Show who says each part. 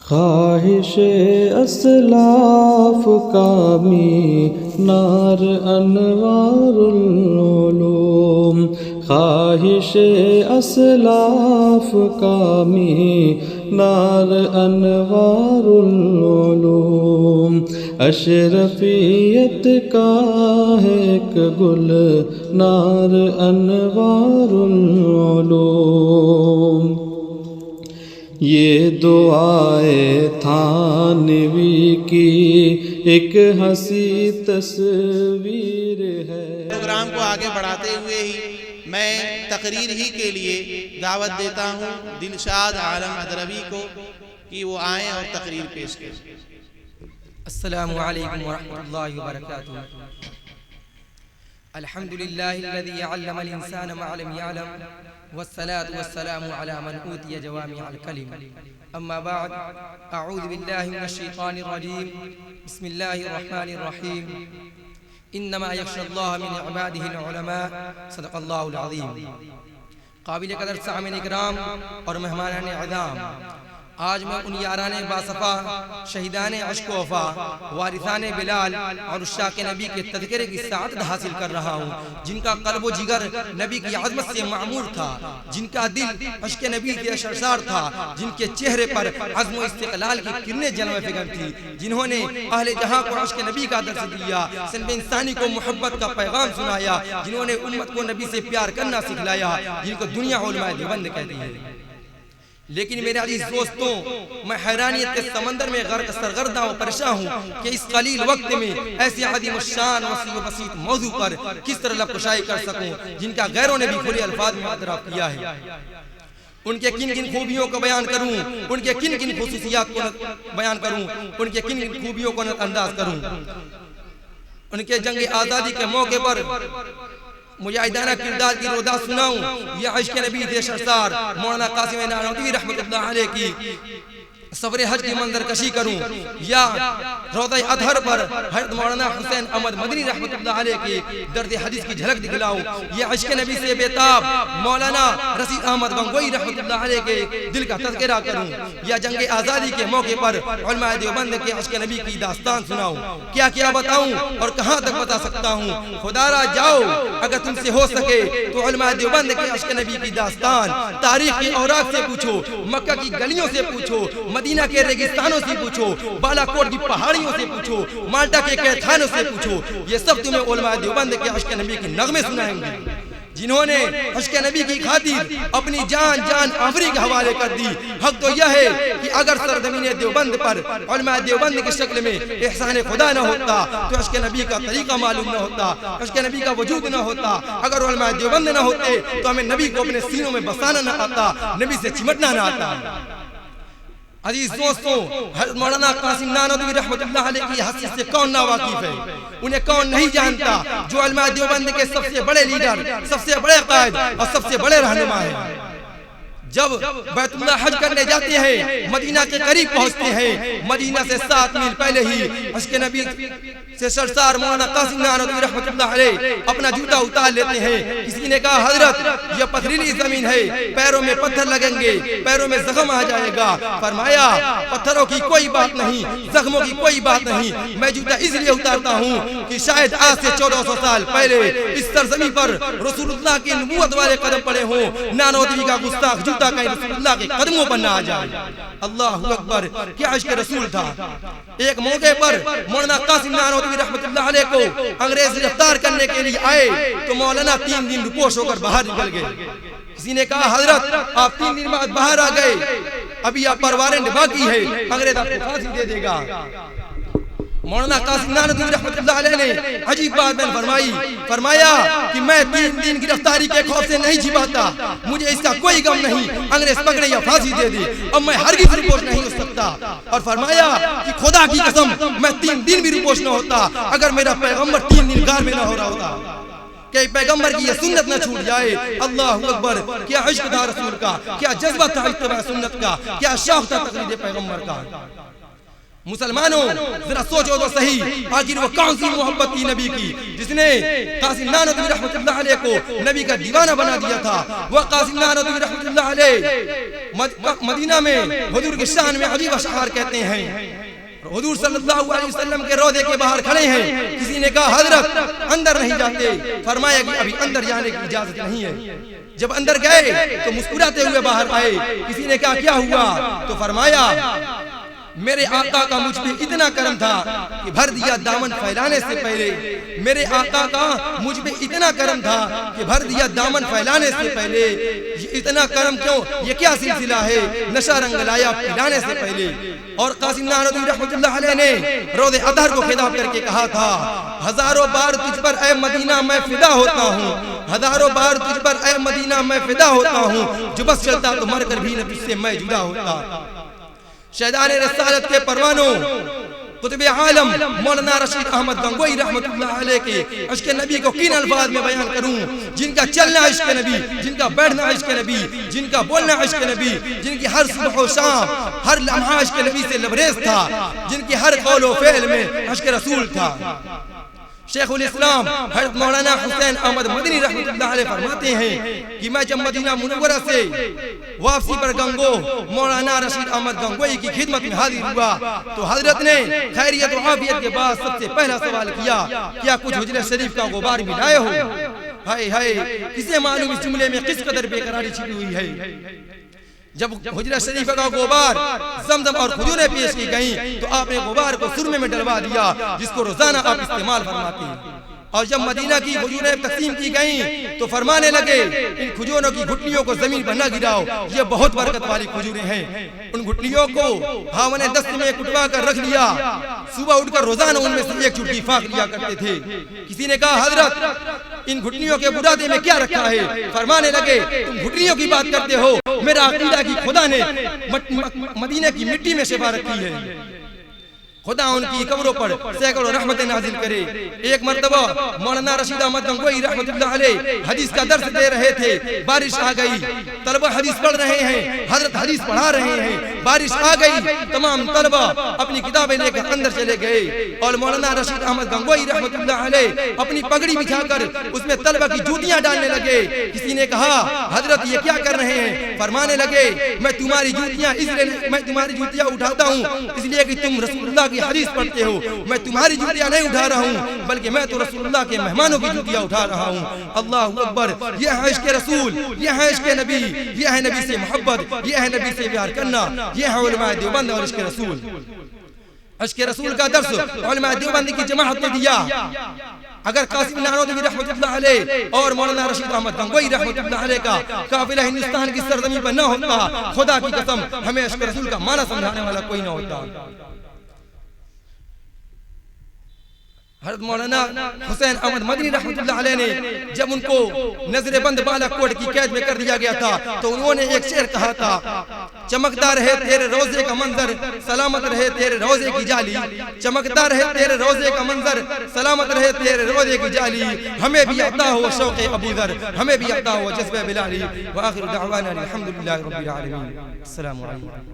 Speaker 1: خواہش اسلاف کا مینار انوار العلوم، خواہش اسلاف کا مینار انوار العلوم، اشرفیت کا ہے ایک گل نار انوار العلوم۔ یہ دعائے تھانوی کی ایک ہنسی تصویر ہے۔
Speaker 2: پروگرام کو آگے بڑھاتے ہوئے ہی میں تقریر ہی کے لیے دعوت دیتا ہوں دلشاد عالم ادروی کو کہ وہ آئیں اور تقریر پیش کریں۔
Speaker 3: السلام علیکم ورحمۃ اللہ وبرکاتہ۔ الحمد للہ الذی علم الانسان ما لم یعلم والصلاة والسلام على من اوتی جوامع الکلم، اما بعد اعوذ باللہ من الشیطان الرجیم، بسم اللہ الرحمن الرحیم، انما یخشی اللہ من عباده العلماء، صدق اللہ العظیم۔ قابل قدر سامعین کرام اور مہمانان اعظام، آج میں ان یاران باصفا، شہیدان عشق و وفا، وارثان بلال اور عشاق نبی کے تذکرے کی سعادت حاصل کر رہا ہوں، جن کا قلب و جگر نبی کی عظمت سے معمور تھا، جن کا دل عشق نبی سے سرشار تھا، جن کے چہرے پر عزم و استقلال کی کرنیں جلوہ فکر تھی، جنہوں نے اہل جہاں کو عشق نبی کا درس دیا، صنف انسانی کو محبت کا پیغام سنایا، جنہوں نے امت کو نبی سے پیار کرنا سکھلایا، جن کو دنیا علماء دیوبند کہتی ہے۔ لیکن میرے عزیز دوستوں، میں حیرانیت کے سمندر میں غرق سرگرداں و پریشان ہوں کہ اس قلیل وقت میں ایسے عظیم الشان وسیع و بسیط موضوع پر کس طرح لب کشائی کر سکوں جن کا غیروں نے بھی کھلے الفاظ میں اعتراف کیا ہے۔ ان کے کن کن خوبیوں کو بیان کروں، ان کے کن کن خصوصیات کو بیان کروں، ان کے کن کن خوبیوں کو انداز کروں۔ ان کے جنگ آزادی کے موقع پر مجاہدانہ کردار کی رودا سناؤں، یا عشق نبی دے سرسار مولانا قاسم نانوتوی رحمت اللہ علیہ کی سفر حج کی منظر کشی کروں، یا روضہ اطہر پر حضرت مولانا حسین احمد مدنی رحمت اللہ علیہ کی درد حدیث کی جھلک دکھلاؤں، یا عشق نبی سے بیتاب مولانا رشید احمد گنگوئی رحمت اللہ علیہ کے دل کا تذکرہ کروں، یا جنگ آزادی کے موقع پر علماء دیوبند کے عشق نبی کی داستان سناؤں۔ کیا کیا بتاؤں اور کہاں تک بتا سکتا ہوں؟ خدا را جاؤ، اگر تم سے ہو سکے تو علماء دیوبند کے عشق نبی کی داستان تاریخ کی اوراق سے پوچھو، مکہ کی گلیوں سے پوچھو، مدینہ کے ریگستانوں سے پوچھو، بالا کوٹ کی پہاڑیوں سے پوچھو، مالٹا کے قید خانوں سے پوچھو، یہ سب تمہیں علماء دیوبند کے عشق نبی کی نغمے سنائیں گے، جنہوں نے عشق نبی کی خاطر اپنی جان آفری کے حوالے کر دی۔ حق تو یہ ہے کہ اگر سرزمین دیوبند پر علماء دیوبند کی شکل میں احسان خدا نہ ہوتا تو عشق نبی کا طریقہ معلوم نہ ہوتا، عشق نبی کا وجود نہ ہوتا، اگر علماء دیوبند نہ ہوتے تو ہمیں نبی کو اپنے سینوں میں بسانا نہ آتا، نبی سے چمٹنا نہ آتا۔ عزیز دوستوں، حضرت مولانا قاسم نانوتوی رحمت اللہ علیہ کی حیثیت سے کون ناواقف ہے؟ انہیں کون نہیں جانتا جو علماء دیوبند کے سب سے بڑے لیڈر، سب سے بڑے قائد اور سب سے بڑے رہنما ہیں۔ جب بیت اللہ حج کرنے جاتے ہیں، مدینہ کے قریب پہنچتے ہیں، مدینہ سے 7 میل پہلے ہی عشق نبی سے سرسار مولانا قاسم نانوتوی رحمت اللہ علیہ اپنا جوتا اتار لیتے ہیں۔ کسی نے کہا حضرت یہ پتھریلی زمین ہے، پیروں میں پتھر لگیں گے، پیروں میں زخم آ جائے گا۔ فرمایا پتھروں کی کوئی بات نہیں، زخموں کی کوئی بات نہیں، میں جوتا اس لیے اتارتا ہوں کہ شاید آج سے 1400 سال پہلے اس سرزمین پر رسول اللہ کی نبوت والے قدم پڑے ہوں، نانوتوی کا گستاخ جوتا کہیں رسول اللہ کے قدموں پر نہ آ جائے۔ اللہ اکبر، کیا عشق رسول تھا۔ ایک موقع پر مولانا قاسم نانوتوی رحمت اللہ علیہ کو انگریز گرفتار کرنے کے لیے آئے تو مولانا 3 دن روپوش ہو کر باہر نکل گئے۔ کسی نے کہا حضرت آپ 3 دن بعد باہر آ گئے، ابھی آپ پر وارنٹ باقی ہے، انگریز آپ کو پھانسی دے دے گا۔ مولانا قاسم نانوتوی رحمت اللہ علیہ نے عجیب بات فرمایا کہ میں 3 دن گرفتاری کے خوف سے نہیں چھپاتا، مجھے اس کا کوئی غم نہیں، انگریز پکڑے یا پھانسی دے دے، اب میں ہرگز روپوش نہیں ہو سکتا۔ اور فرمایا کہ خدا کی قسم میں 3 دن بھی روپوش نہ ہوتا اگر میرا پیغمبر 3 دن غار میں نہ ہو رہا ہوتا، کہ پیغمبر کی یہ سنت نہ چھوٹ جائے۔ اللہ اکبر، کیا عشق تھا رسول کا، کیا جذبہ تھا اتباع سنت کا، کیا شوق تھا تقلید پیغمبر کا۔ مسلمانوں ذرا سوچو تو صحیح، آخر وہ کون سی محبت تھی نبی کی جس نے قاسم نانوتوی رحمۃ اللہ علیہ کو نبی کا دیوانہ بنا دیا تھا؟ وہ قاسم نانوتوی رحمۃ اللہ علیہ مدینہ میں حضور کے شان میں عجیب اشعار کہتے ہیں، حضور صلی اللہ علیہ وسلم کے روضے کے باہر کھڑے ہیں، کسی نے کہا حضرت اندر نہیں جاتے، فرمایا کہ ابھی اندر جانے کی اجازت نہیں ہے۔ جب اندر گئے تو مسکراتے ہوئے باہر آئے، کسی نے کہا کیا ہوا؟ تو فرمایا میرے آقا کا مجھ پہ اتنا کرم تھا کہ بھر دیا دامن پھیلانے سے پہلے، میرے آقا کا مجھ پہ اتنا کرم تھا کہ بھر دیا دامن پھیلانے سے پہلے، یہ اتنا کرم کیوں، یہ کیا سلسلہ ہے، نشہ رنگ لایا پلانے سے پہلے۔ اور قاسم نانوتوی رحمۃ اللہ علیہ نے روضے اطہر کو خطاب کر کے کہا تھا، ہزاروں بار تجھ پر اے مدینہ میں فدا ہوتا ہوں، ہزاروں بار تجھ پر اے مدینہ میں فدا ہوتا ہوں، جو بس چلتا تو مر کر بھی نہ تجھ سے میں جدا ہوتا۔ شہدان رسالت کے پروانوں، قطب عالم مولانا رشید احمد گنگوئی رحمۃ اللہ علیہ کے عشق نبی کو کن الفاظ میں بیان کروں، جن کا چلنا عشق نبی، جن کا بیٹھنا عشق نبی، جن کا بولنا عشق نبی، جن کی ہر صبح و شام ہر لمحہ عشق نبی سے لبریز تھا، جن کی ہر قول و فعل میں عشق رسول تھا۔ شیخ الاسلام حضرت مولانا حسین احمد مدنی رحمۃ اللہ علیہ فرماتے ہیں کہ میں جب مدینہ منورہ سے واپسی پر گنگو مولانا رشید احمد گنگوئی کی خدمت میں حاضر ہوا تو حضرت نے خیریت و عافیت کے بعد سب سے پہلا سوال کیا، کیا کچھ حجرہ شریف کا غبار ملائے ہو؟ ہائے ہائے، کسے معلوم اس جملے میں کس قدر بے قراری چھپی ہوئی ہے۔ جب حجرہ شریف کا غبار زمزم اور کھجوریں پیش کی گئیں تو آپ نے غبار کو سرمے میں ڈلوا دیا، جس کو روزانہ آپ استعمال فرماتے ہیں۔ اور جب مدینہ کی کھجوریں تقسیم کی گئیں تو فرمانے لگے ان کھجوروں کی گھٹلیوں کو زمین پر نہ گراؤ، یہ بہت برکت والی کھجوریں ہیں۔ ان گھٹلیوں کو ہاون دست میں کٹوا کر رکھ لیا، صبح اٹھ کر روزانہ ان میں سے ایک چٹکی پھاک لیا کرتے تھے۔ کسی نے کہا حضرت ان گھٹلیوں کے برادے میں کیا رکھا ہے؟ فرمانے لگے تم گھٹلیوں کی بات کرتے ہو، میرا عقیدہ کہ خدا نے مدینہ کی مٹی میں شفا رکھی ہے، خدا ان کی قبروں پر سینکڑوں رحمتیں نازل کرے۔ ایک مرتبہ مولانا رشید احمد گنگوئی رحمۃ اللہ علیہ حدیث کا درس دے رہے تھے، بارش آ گئی، طلبہ حدیث پڑھ رہے ہیں، حضرت حدیث پڑھا رہے ہیں، بارش آ گئی، تمام طلبہ اپنی کتابیں لے کر اندر چلے گئے اور مولانا رشید احمد گنگوئی رحمۃ اللہ علیہ اپنی پگڑی بچھا کر اس میں طلبہ کی جوتیاں ڈالنے لگے۔ کسی نے کہا حضرت یہ کیا کر رہے ہیں؟ فرمانے لگے میں تمہاری جوتیاں اٹھاتا ہوں اس لیے کہ تم رسول اللہ کی حدیث پڑھتے ہو، میں تمہاری جوتیاں نہیں اٹھا رہا ہوں بلکہ میں تو رسول اللہ کے مہمانوں کی جوتیاں اٹھا رہا ہوں۔ اللہ اکبر، یہ ہے عشق رسول، یہ ہے عشق نبی، یہ ہے نبی سے محبت، یہ ہے نبی سے پیار کرنا، یہ ہے علماء دیوبند اور عشق رسول۔ عشق رسول کا درس علماء دیوبند کی جماعت نے دیا۔ اگر قاسم نانوتوی رحمۃ اللہ علیہ اور مولانا رشید احمد گنگوئی رحمۃ اللہ علیہ کا قافلہ ہندوستان کی سرزمین پر نہ ہوتا، خدا کی قسم ہمیں عشق رسول کا معنی سمجھانے والا کوئی نہ ہوتا۔ حضرت مولانا حسین احمد مدنی رحمۃ اللہ علیہ نے جب ان کو نظر بند بالا کوٹ کی قید میں کر دیا گیا تھا تو انہوں نے ایک شعر کہا تھا، چمکتا رہے تیرے روزے کا منظر، سلامت رہے تیرے روزے کی جالی، چمکتا رہے تیرے روزے کا منظر، سلامت رہے تیرے روزے کی جالی، ہمیں بھی عطا ہو شوق ابو ذر، ہمیں بھی عطا ہو جذبہ بلالی۔ وآخر دعوانا الحمدللہ رب العالمین۔ السلام علیکم۔